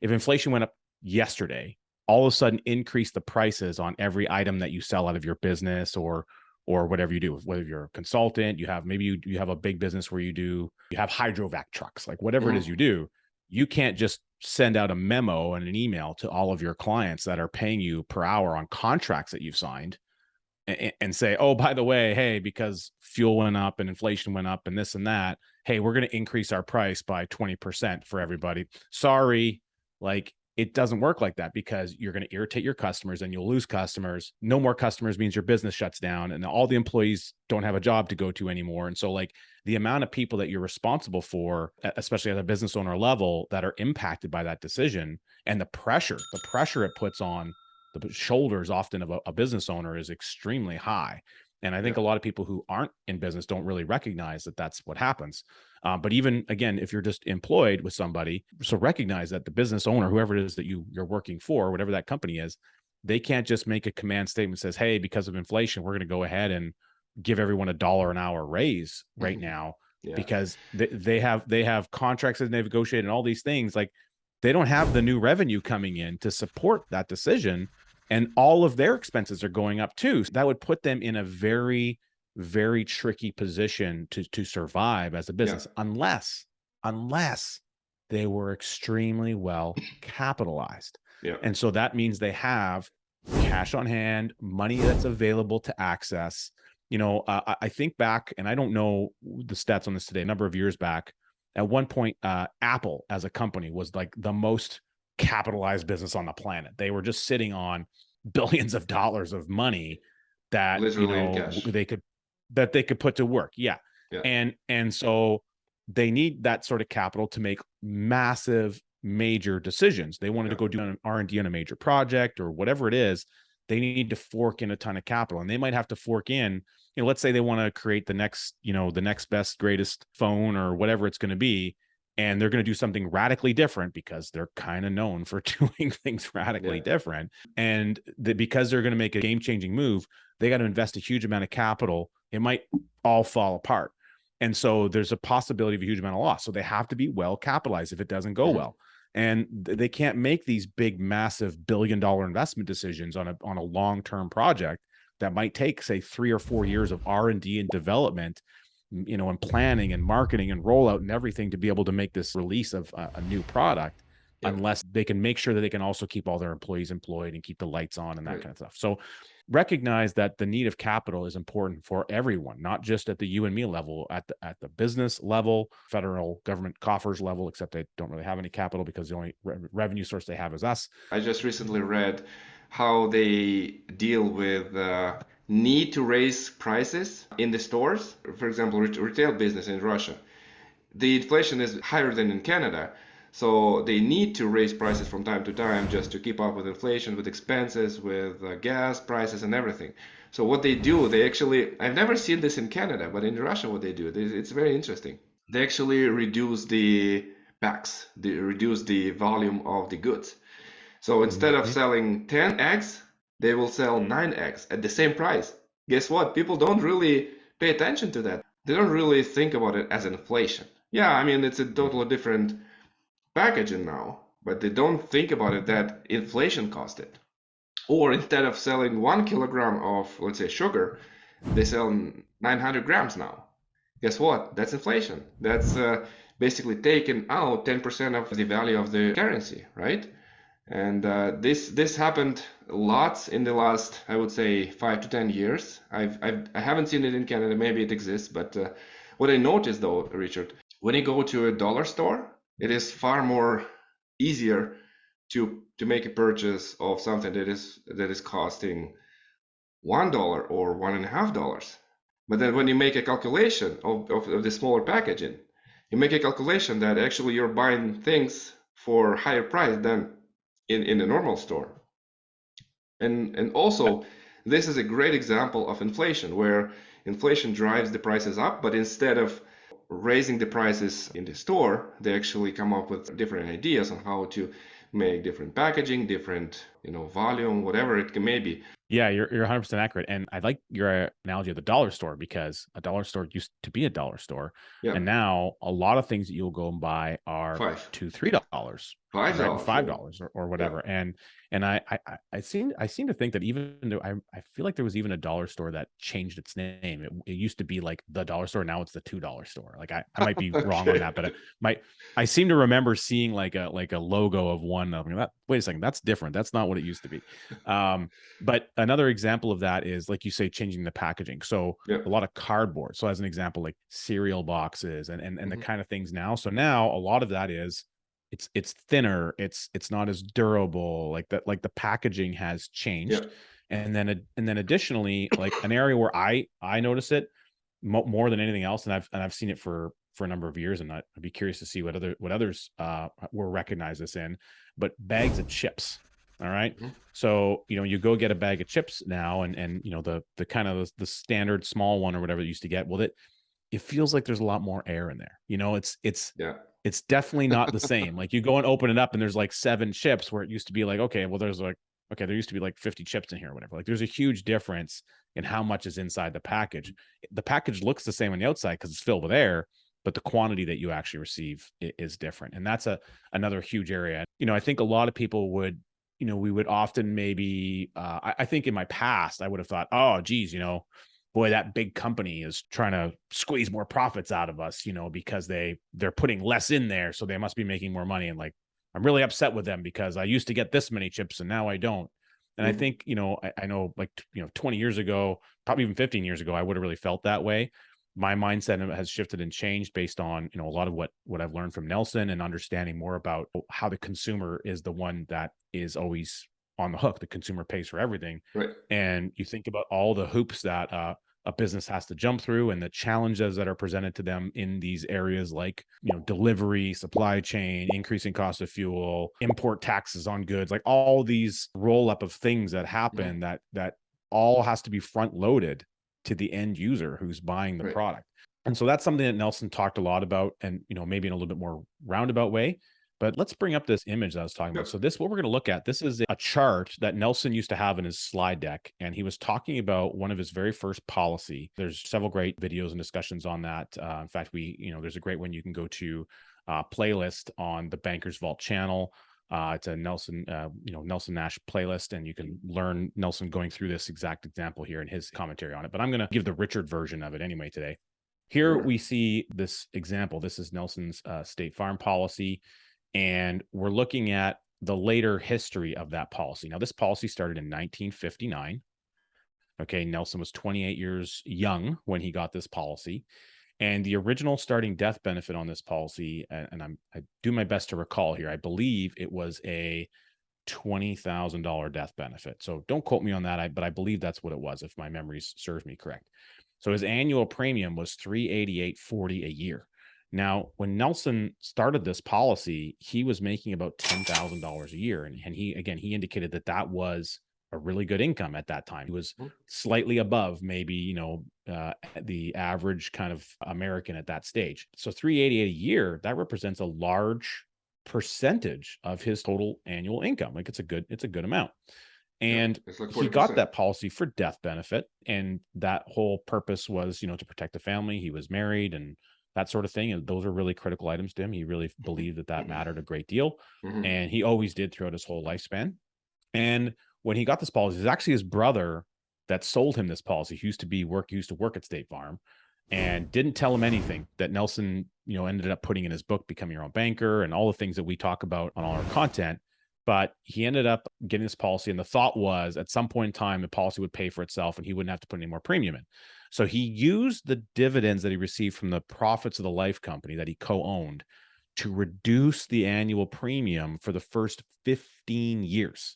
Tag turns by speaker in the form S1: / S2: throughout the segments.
S1: if inflation went up yesterday, all of a sudden increase the prices on every item that you sell out of your business or whatever you do, whether you're a consultant, you have maybe you have a big business where you have hydrovac trucks, like whatever it is you do, you can't just send out a memo and an email to all of your clients that are paying you per hour on contracts that you've signed and say, oh, by the way, hey, because fuel went up and inflation went up and this and that, hey, we're going to increase our price by 20% for everybody. Sorry, like it doesn't work like that, because you're going to irritate your customers and you'll lose customers. No more customers means your business shuts down and all the employees don't have a job to go to anymore. And so like the amount of people that you're responsible for, especially at a business owner level, that are impacted by that decision, and the pressure it puts on the shoulders often of a business owner is extremely high. And I think a lot of people who aren't in business don't really recognize that that's what happens. But even again, if you're just employed with somebody, so recognize that the business owner, whoever it is that you're working for, whatever that company is, they can't just make a command statement that says, hey, because of inflation, we're going to go ahead and give everyone $1 an hour raise right now, because they have contracts that they've negotiated and all these things. Like they don't have the new revenue coming in to support that decision. And all of their expenses are going up too. So that would put them in a very, very tricky position to survive as a business, unless they were extremely well capitalized. And so that means they have cash on hand, money that's available to access. You know, I think back, and I don't know the stats on this today, a number of years back, at one point, Apple as a company was like the most capitalized business on the planet. They were just sitting on billions of dollars of money that they could put to work. And so they need that sort of capital to make massive major decisions. They wanted to go do an R&D on a major project or whatever it is. They need to fork in a ton of capital, and they might have to fork in, you know, let's say they want to create the next best, greatest phone or whatever it's going to be. And they're going to do something radically different because they're kind of known for doing things radically different. And because they're going to make a game-changing move, they got to invest a huge amount of capital. It might all fall apart. And so there's a possibility of a huge amount of loss. So they have to be well capitalized if it doesn't go well. And they can't make these big, massive billion-dollar investment decisions on a long-term project that might take, say, 3 or 4 years of R&D and development, you know, and planning and marketing and rollout and everything to be able to make this release of a new product, unless they can make sure that they can also keep all their employees employed and keep the lights on and that kind of stuff. So recognize that the need of capital is important for everyone, not just at the you and me level, at the business level, federal government coffers level, except they don't really have any capital because the only revenue source they have is us.
S2: I just recently read how they deal with need to raise prices in the stores. For example, retail business in Russia, the inflation is higher than in Canada. So they need to raise prices from time to time just to keep up with inflation, with expenses, with gas prices and everything. So what they do, they actually, I've never seen this in Canada, but in Russia what they do, it's very interesting. They actually reduce the packs, they reduce the volume of the goods. So instead of selling 10 eggs, they will sell 9 eggs at the same price. Guess what? People don't really pay attention to that. They don't really think about it as inflation. Yeah, I mean, it's a totally different packaging now, but they don't think about it that inflation caused it. Or instead of selling 1 kilogram of, let's say, sugar, they sell 900 grams now. Guess what? That's inflation. That's basically taken out 10% of the value of the currency, right? And this happened lots in the last, I would say, 5 to 10 years. I haven't seen it in Canada. Maybe it exists, but what I noticed though, Richard, when you go to a dollar store, it is far more easier to make a purchase of something that is costing $1 or $1.50. But then when you make a calculation of the smaller packaging, you make a calculation that actually you're buying things for higher price than in a normal store. And also, this is a great example of inflation, where inflation drives the prices up, but instead of raising the prices in the store, they actually come up with different ideas on how to make different packaging, different, volume, whatever it may be.
S1: Yeah, you're 100% accurate. And I like your analogy of the dollar store, because a dollar store used to be a dollar store. And now a lot of things that you'll go and buy are $2, $3. right?
S2: $5.
S1: $5 or
S2: Yeah.
S1: whatever. And I seem to think that even though I feel like there was even a dollar store that changed its name. It used to be like the dollar store. Now it's the $2 store. Like I might be wrong on that, but I seem to remember seeing like a logo of one. I mean, wait a second, that's different. That's not what it used to be. But another example of that is, like you say, changing the packaging. So
S2: Yeah.
S1: a lot of cardboard. So as an example, like cereal boxes and the kind of things now. So now a lot of that is it's thinner, it's not as durable, like that, like the packaging has changed.
S2: Yeah.
S1: And then additionally, like an area where I notice it more than anything else, and I've seen it for a number of years, and I'd be curious to see what others will recognize this in, but bags of chips. All right. So, you go get a bag of chips now, and the kind of the standard small one or whatever you used to get. Well, it feels like there's a lot more air in there.
S2: Yeah.
S1: It's definitely not the same. Like you go and open it up and there's like 7 chips, where it used to be like, okay, well, there used to be like 50 chips in here or whatever. Like there's a huge difference in how much is inside the package. The package looks the same on the outside because it's filled with air, but the quantity that you actually receive is different. And that's another huge area. I think a lot of people would, we would often maybe, I think in my past, I would have thought, oh, geez, boy, that big company is trying to squeeze more profits out of us, because they're putting less in there. So they must be making more money. And like, I'm really upset with them because I used to get this many chips and now I don't. And I think, I know like, 20 years ago, probably even 15 years ago, I would have really felt that way. My mindset has shifted and changed based on, a lot of what I've learned from Nelson and understanding more about how the consumer is the one that is always on the hook. The consumer pays for everything.
S2: Right.
S1: And you think about all the hoops that a business has to jump through and the challenges that are presented to them in these areas, like, delivery, supply chain, increasing cost of fuel, import taxes on goods, like all these roll up of things that happen that all has to be front loaded to the end user who's buying the product. And so that's something that Nelson talked a lot about, and, maybe in a little bit more roundabout way. But let's bring up this image that I was talking about. So what we're going to look at, this is a chart that Nelson used to have in his slide deck. And he was talking about one of his very first policy. There's several great videos and discussions on that. In fact, there's a great one you can go to, playlist on the Bankers Vault channel. It's a Nelson Nash playlist, and you can learn Nelson going through this exact example here in his commentary on it. But I'm going to give the Richard version of it anyway today. Here we see this example. This is Nelson's State Farm policy. And we're looking at the later history of that policy. Now, this policy started in 1959. Okay, Nelson was 28 years young when he got this policy. And the original starting death benefit on this policy, and I do my best to recall here, I believe it was a $20,000 death benefit. So don't quote me on that, but I believe that's what it was, if my memory serves me correct. So his annual premium was $388.40 a year. Now, when Nelson started this policy, he was making about $10,000 a year. And he indicated that was a really good income at that time. He was slightly above maybe, the average kind of American at that stage. So $388 a year, that represents a large percentage of his total annual income. Like it's a good amount. And
S2: like
S1: he got that policy for death benefit. And that whole purpose was, to protect the family. He was married and that sort of thing. And those are really critical items to him. He really believed that mattered a great deal. And he always did throughout his whole lifespan. And when he got this policy, it was actually his brother that sold him this policy. He used to work at State Farm and didn't tell him anything that Nelson, ended up putting in his book, Becoming Your Own Banker, and all the things that we talk about on all our content. But he ended up getting this policy. And the thought was at some point in time, the policy would pay for itself and he wouldn't have to put any more premium in. So he used the dividends that he received from the profits of the life company that he co-owned to reduce the annual premium for the first 15 years.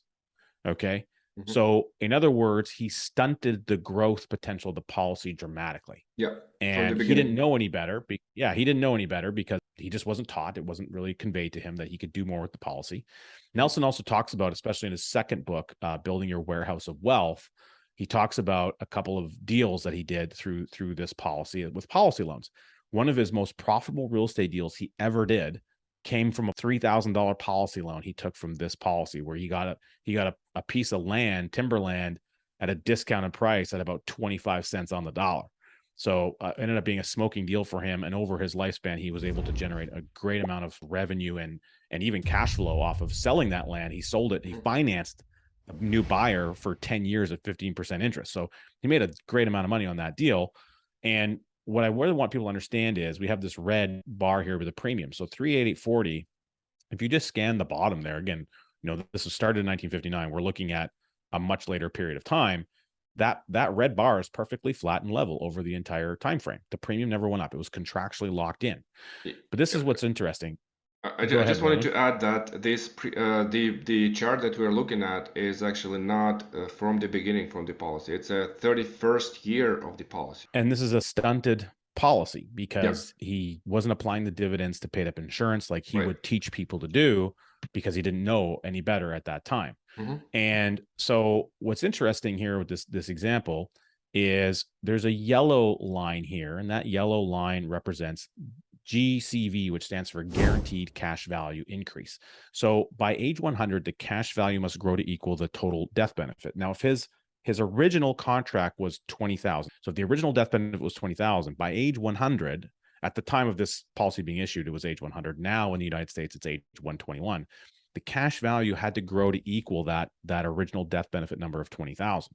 S1: Okay. So in other words, he stunted the growth potential of the policy dramatically.
S2: Yeah.
S1: And he didn't know any better. He didn't know any better because he just wasn't taught. It wasn't really conveyed to him that he could do more with the policy. Nelson also talks about, especially in his second book, Building Your Warehouse of Wealth, he talks about a couple of deals that he did through this policy with policy loans. One of his most profitable real estate deals he ever did came from a $3,000 policy loan he took from this policy, where he got a piece of land, timberland, at a discounted price at about 25 cents on the dollar. So it ended up being a smoking deal for him. And over his lifespan, he was able to generate a great amount of revenue and and even cash flow off of selling that land. He sold it. He financed a new buyer for 10 years at 15% interest. So he made a great amount of money on that deal. And what I really want people to understand is we have this red bar here with a premium. So 388.40, if you just scan the bottom there, again, this was started in 1959. We're looking at a much later period of time. That red bar is perfectly flat and level over the entire time frame. The premium never went up. It was contractually locked in. But this is what's interesting.
S2: I just wanted to add that the chart that we're looking at is actually not from the beginning from the policy. It's a 31st year of the policy.
S1: And this is a stunted policy because he wasn't applying the dividends to paid up insurance like he would teach people to do, because he didn't know any better at that time. And so what's interesting here with this example is there's a yellow line here, and that yellow line represents GCV, which stands for guaranteed cash value increase. So by age 100, the cash value must grow to equal the total death benefit. Now, if his original contract was 20,000, so if the original death benefit was 20,000, by age 100, at the time of this policy being issued, it was age 100. Now in the United States, it's age 121. The cash value had to grow to equal that original death benefit number of 20,000.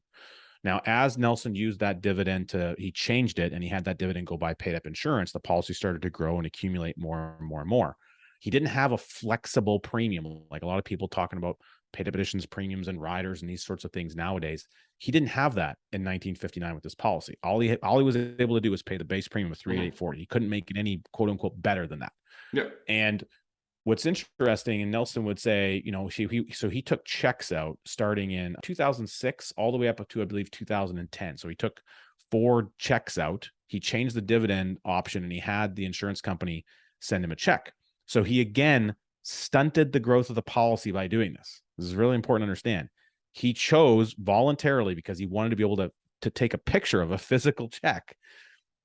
S1: Now, as Nelson used that dividend he changed it, and he had that dividend go buy paid up insurance, the policy started to grow and accumulate more and more and more. He didn't have a flexible premium like a lot of people talking about paid up additions premiums and riders and these sorts of things nowadays. He didn't have that in 1959 with this policy. All he was able to do was pay the base premium of $388.40. He couldn't make it any quote unquote better than that. And what's interesting, and Nelson would say, he took checks out starting in 2006 all the way up to, I believe, 2010. So he took 4 checks out. He changed the dividend option, and he had the insurance company send him a check. So he again stunted the growth of the policy by doing this. This is really important to understand. He chose voluntarily, because he wanted to be able to take a picture of a physical check,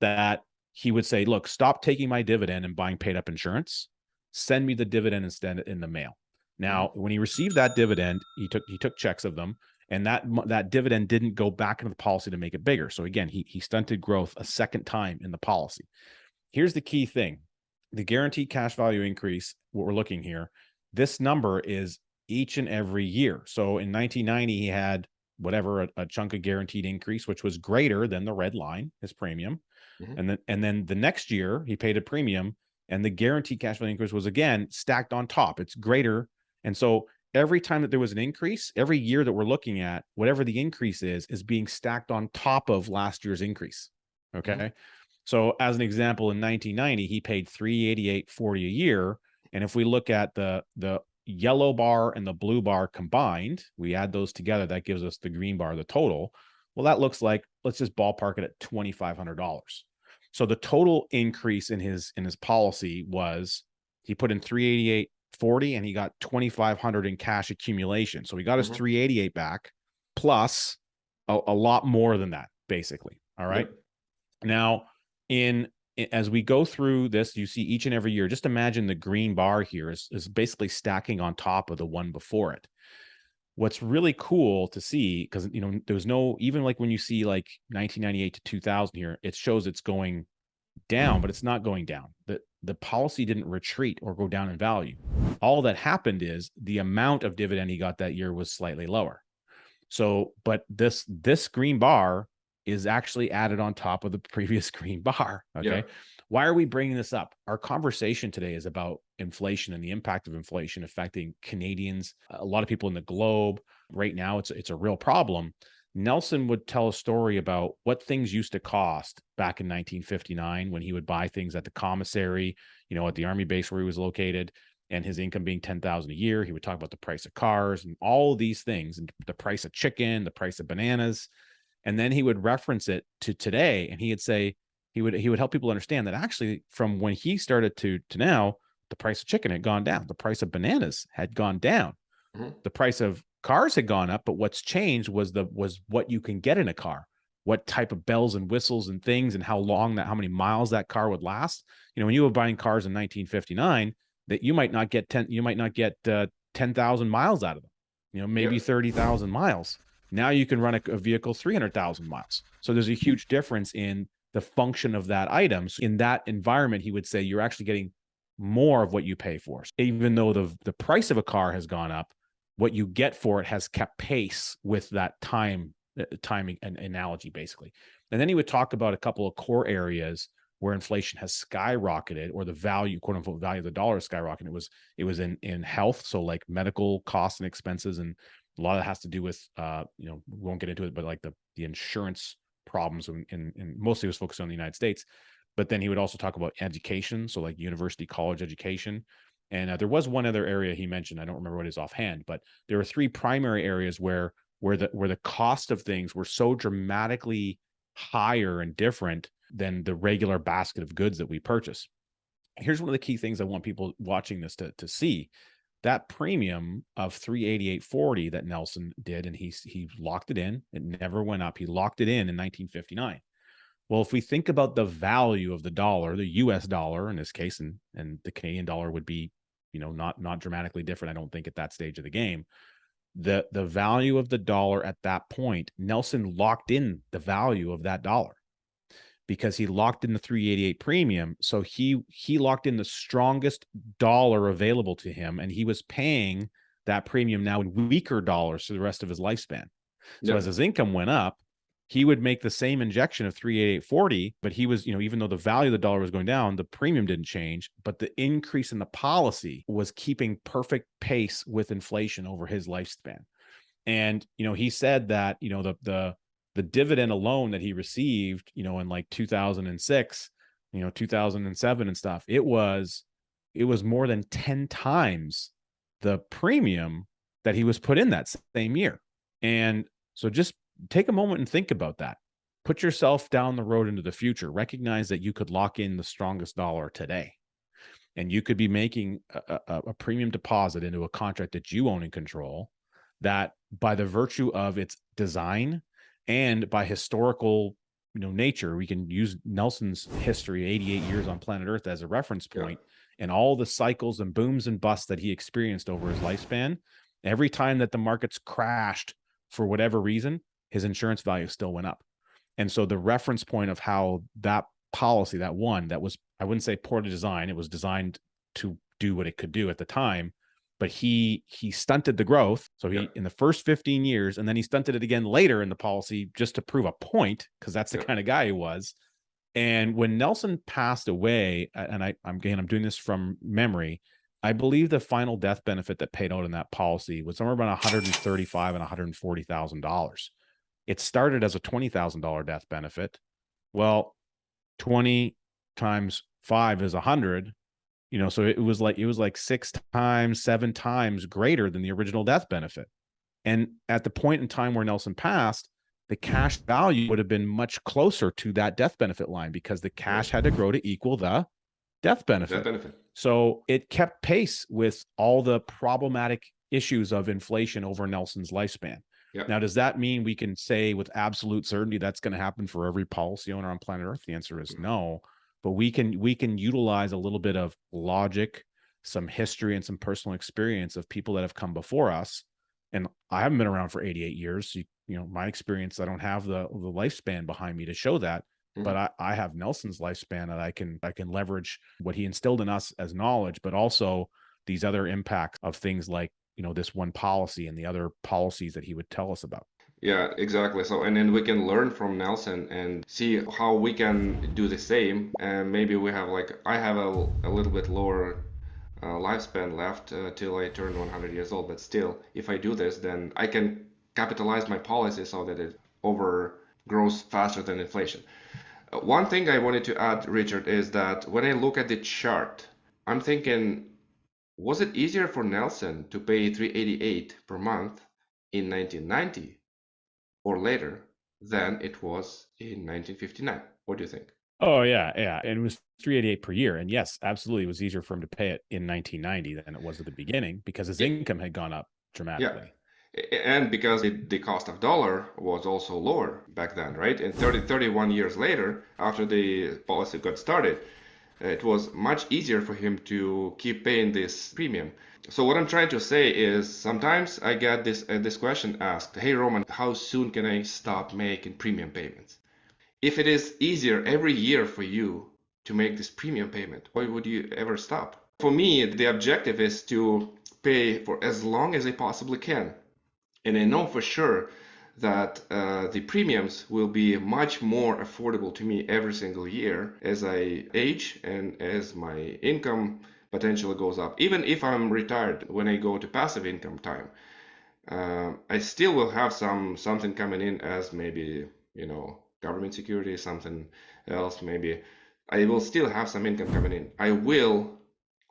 S1: that he would say, look, stop taking my dividend and buying paid up insurance. Send me the dividend instead in the mail. Now, when he received that dividend, he took checks of them, and that dividend didn't go back into the policy to make it bigger. So again, he stunted growth a second time in the policy. Here's the key thing. The guaranteed cash value increase, what we're looking here, this number is each and every year. So in 1990, he had whatever, a chunk of guaranteed increase, which was greater than the red line, his premium. And then the next year he paid a premium, and the guaranteed cash value increase was again stacked on top. It's greater. And so every time that there was an increase, every year that we're looking at, whatever the increase is being stacked on top of last year's increase. Okay. So as an example, in 1990, he paid $388.40 a year. And if we look at the yellow bar and the blue bar combined, we add those together, that gives us the green bar, the total. Well, that looks like, let's just ballpark it at $2,500. So the total increase in his policy was, he put in $388.40 and he got $2,500 in cash accumulation. So he got his $388 back plus a lot more than that, basically. All right. Now, as we go through this, you see each and every year, just imagine the green bar here is basically stacking on top of the one before it. What's really cool to see, because there's no, even like when you see like 1998 to 2000 here, it shows it's going down, but it's not going down. The policy didn't retreat or go down in value. All that happened is the amount of dividend he got that year was slightly lower. So, but this green bar is actually added on top of the previous green bar. Okay. Why are we bringing this up? Our conversation today is about inflation and the impact of inflation affecting Canadians, a lot of people in the globe. Right now, it's a real problem. Nelson would tell a story about what things used to cost back in 1959 when he would buy things at the commissary, at the army base where he was located, and his income being $10,000 a year. He would talk about the price of cars and all these things, and the price of chicken, the price of bananas. And then he would reference it to today, and he'd say, he would help people understand that actually from when he started to now, the price of chicken had gone down. The price of bananas had gone down. The price of cars had gone up, but what's changed was what you can get in a car, what type of bells and whistles and things, and how many miles that car would last. When you were buying cars in 1959, that you might not get 10,000 miles out of them, maybe 30,000 miles. Now you can run a vehicle 300,000 miles. So there's a huge difference in the function of that item. So in that environment, he would say you're actually getting more of what you pay for. Even though the price of a car has gone up, what you get for it has kept pace with that timing and analogy, basically. And then he would talk about a couple of core areas where inflation has skyrocketed, or the value, quote unquote, value of the dollar skyrocketed. It was in health, so like medical costs and expenses, and a lot of that has to do with we won't get into it, but like the insurance problems, and mostly was focused on the United States. But then he would also talk about education, so like university, college education. And there was one other area he mentioned. I don't remember what it is offhand, but there were three primary areas where the cost of things were so dramatically higher and different than the regular basket of goods that we purchase. Here's one of the key things I want people watching this to see. That premium of 388.40 that Nelson did, and he locked it in. It never went up. He locked it in 1959. Well, if we think about the value of the dollar, the US dollar in this case, and the Canadian dollar would be, not dramatically different, I don't think, at that stage of the game. The value of the dollar at that point, Nelson locked in the value of that dollar because he locked in the 388 premium. So he locked in the strongest dollar available to him, and he was paying that premium now in weaker dollars for the rest of his lifespan. So as his income went up, he would make the same injection of 388.40, but he was, even though the value of the dollar was going down, the premium didn't change, but the increase in the policy was keeping perfect pace with inflation over his lifespan. And, he said that, the dividend alone that he received, in like 2006, 2007 and stuff, it was more than 10 times the premium that he was put in that same year. And so just take a moment and think about that. Put yourself down the road into the future. Recognize that you could lock in the strongest dollar today, and you could be making a premium deposit into a contract that you own and control, that by the virtue of its design and by historical nature, we can use Nelson's history, 88 years on planet Earth, as a reference point, and all the cycles and booms and busts that he experienced over his lifespan. Every time that the markets crashed for whatever reason, his insurance value still went up. And so the reference point of how that policy, that was, I wouldn't say poor design, it was designed to do what it could do at the time, but he stunted the growth. So he in the first 15 years, and then he stunted it again later in the policy just to prove a point, because that's the kind of guy he was. And when Nelson passed away, and I'm doing this from memory, I believe the final death benefit that paid out in that policy was somewhere about $135,000 and $140,000. It started as a $20,000 death benefit. Well, 20 times 5 is 100. So it was like 6 times, 7 times greater than the original death benefit. And at the point in time where Nelson passed, the cash value would have been much closer to that death benefit line, because the cash had to grow to equal the death benefit. So it kept pace with all the problematic issues of inflation over Nelson's lifespan. Now, does that mean we can say with absolute certainty that's going to happen for every policy owner on planet Earth? The answer is no. But we can utilize a little bit of logic, some history, and some personal experience of people that have come before us. And I haven't been around for 88 years. So, my experience, I don't have the lifespan behind me to show that. But I have Nelson's lifespan, that I can leverage what he instilled in us as knowledge, but also these other impacts of things like, this one policy and the other policies that he would tell us about.
S2: Yeah, exactly. So, and then we can learn from Nelson and see how we can do the same. And maybe we have I have a little bit lower lifespan left till I turn 100 years old. But still, if I do this, then I can capitalize my policy so that it overgrows faster than inflation. One thing I wanted to add, Richard, is that when I look at the chart, I'm thinking, was it easier for Nelson to pay 388 per month in 1990 or later than it was in 1959? What do you think?
S1: Oh, yeah. And it was 388 per year. And yes, absolutely, it was easier for him to pay it in 1990 than it was at the beginning, because his income had gone up dramatically.
S2: And because the cost of dollar was also lower back then, right? And 31 years later, after the policy got started, it was much easier for him to keep paying this premium. So what I'm trying to say is, sometimes I get this question asked, "Hey Roman, how soon can I stop making premium payments?" If it is easier every year for you to make this premium payment, why would you ever stop? For me, the objective is to pay for as long as I possibly can. And I know for sure that the premiums will be much more affordable to me every single year as I age and as my income potentially goes up. Even if I'm retired, when I go to passive income time, I still will have something coming in as maybe, government security, something else maybe. I will still have some income coming in. I will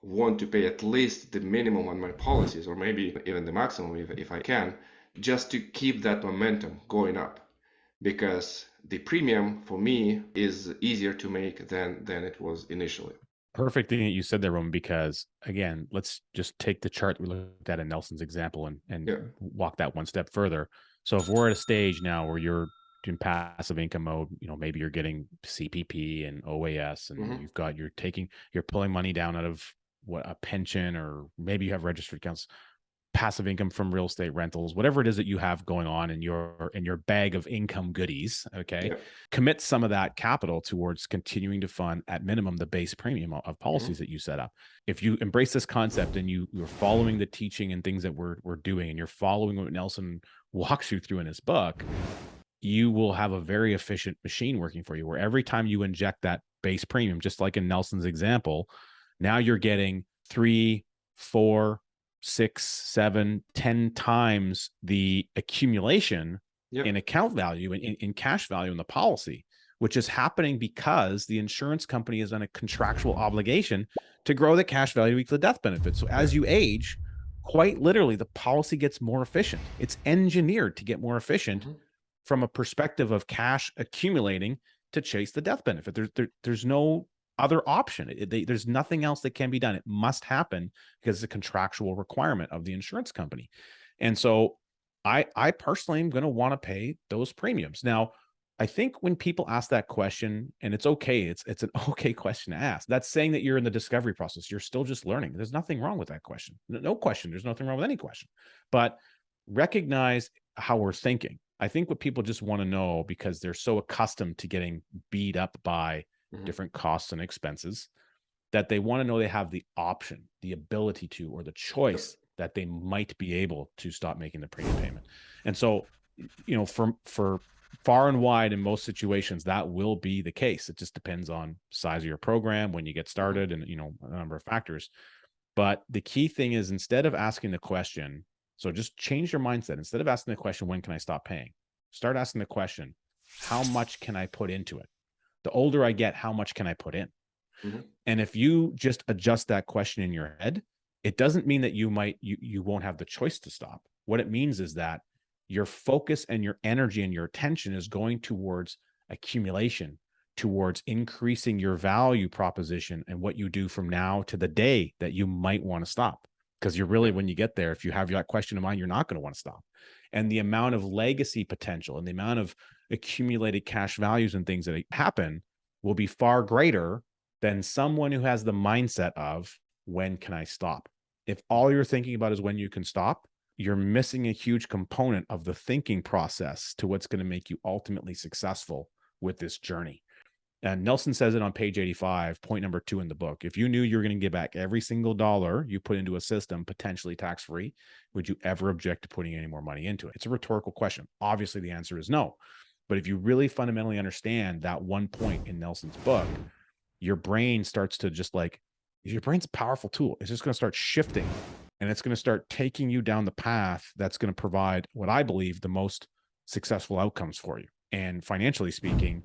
S2: want to pay at least the minimum on my policies, or maybe even the maximum if I can, just to keep that momentum going up, because the premium for me is easier to make than it was initially.
S1: Perfect thing that you said there, Roman, because again, let's just take the chart we looked at in Nelson's example and
S2: Yeah.
S1: walk that one step further. So if we're at a stage now where you're in passive income mode, maybe you're getting CPP and OAS, and
S2: Hmm.
S1: you're pulling money down out of what a pension, or maybe you have registered accounts, passive income from real estate rentals, whatever it is that you have going on in your bag of income goodies. Okay.
S2: Yeah.
S1: Commit some of that capital towards continuing to fund at minimum the base premium of
S2: Hmm.
S1: policies that you set up. If you embrace this concept and you're following the teaching and things that we're doing, and you're following what Nelson walks you through in his book, you will have a very efficient machine working for you, where every time you inject that base premium, just like in Nelson's example, now you're getting 3, 4, 6, 7, 10 times the accumulation
S2: Yeah.
S1: in account value, in cash value in the policy, which is happening because the insurance company is on a contractual obligation to grow the cash value equal the death benefit. So
S2: Yeah.
S1: as you age, quite literally, the policy gets more efficient. It's engineered to get more efficient
S2: Hmm.
S1: from a perspective of cash accumulating to chase the death benefit. There's no other option. There's nothing else that can be done. It must happen because it's a contractual requirement of the insurance company. And so I personally am going to want to pay those premiums. Now, I think when people ask that question, and it's okay, it's an okay question to ask. That's saying that you're in the discovery process. You're still just learning. There's nothing wrong with that question. No question. There's nothing wrong with any question. But recognize how we're thinking. I think what people just want to know, because they're so accustomed to getting beat up by
S2: Hmm.
S1: different costs and expenses, that they want to know they have the option, the ability to, or the
S2: Yep.
S1: choice that they might be able to stop making the premium payment. And so, for far and wide, in most situations, that will be the case. It just depends on size of your program, when you get
S2: Hmm.
S1: started, and a number of factors. But the key thing is, instead of asking the question, so just change your mindset. Instead of asking the question, when can I stop paying? Start asking the question, how much can I put into it? The older I get, how much can I put in?
S2: Hmm.
S1: And if you just adjust that question in your head, it doesn't mean that you won't have the choice to stop. What it means is that your focus and your energy and your attention is going towards accumulation, towards increasing your value proposition and what you do from now to the day that you might want to stop. Because you're really,
S2: Yeah.
S1: when you get there, if you have that question in mind, you're not going to want to stop. And the amount of legacy potential and the amount of accumulated cash values and things that happen will be far greater than someone who has the mindset of, when can I stop? If all you're thinking about is when you can stop, you're missing a huge component of the thinking process to what's going to make you ultimately successful with this journey. And Nelson says it on page 85, point number 2 in the book. If you knew you were going to get back every single dollar you put into a system, potentially tax-free, would you ever object to putting any more money into it? It's a rhetorical question. Obviously, the answer is no. But if you really fundamentally understand that one point in Nelson's book, your brain starts to your brain's a powerful tool. It's just going to start shifting, and it's going to start taking you down the path that's going to provide what I believe the most successful outcomes for you. And financially speaking,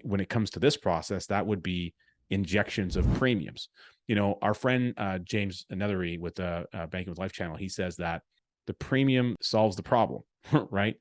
S1: when it comes to this process, that would be injections of premiums. Our friend James Nethery with the Banking with Life channel, he says that the premium solves the problem, right?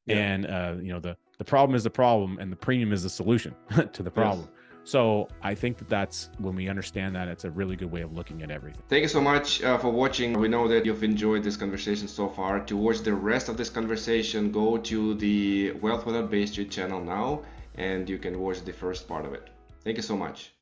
S2: Yeah.
S1: And the problem is the problem, and the premium is the solution to the
S2: Yes.
S1: problem. So I think that's when we understand that, it's a really good way of looking at everything.
S2: Thank you so much for watching. We know that you've enjoyed this conversation so far. To watch the rest of this conversation, go to the Wealth Without Base channel now, and you can watch the first part of it. Thank you so much.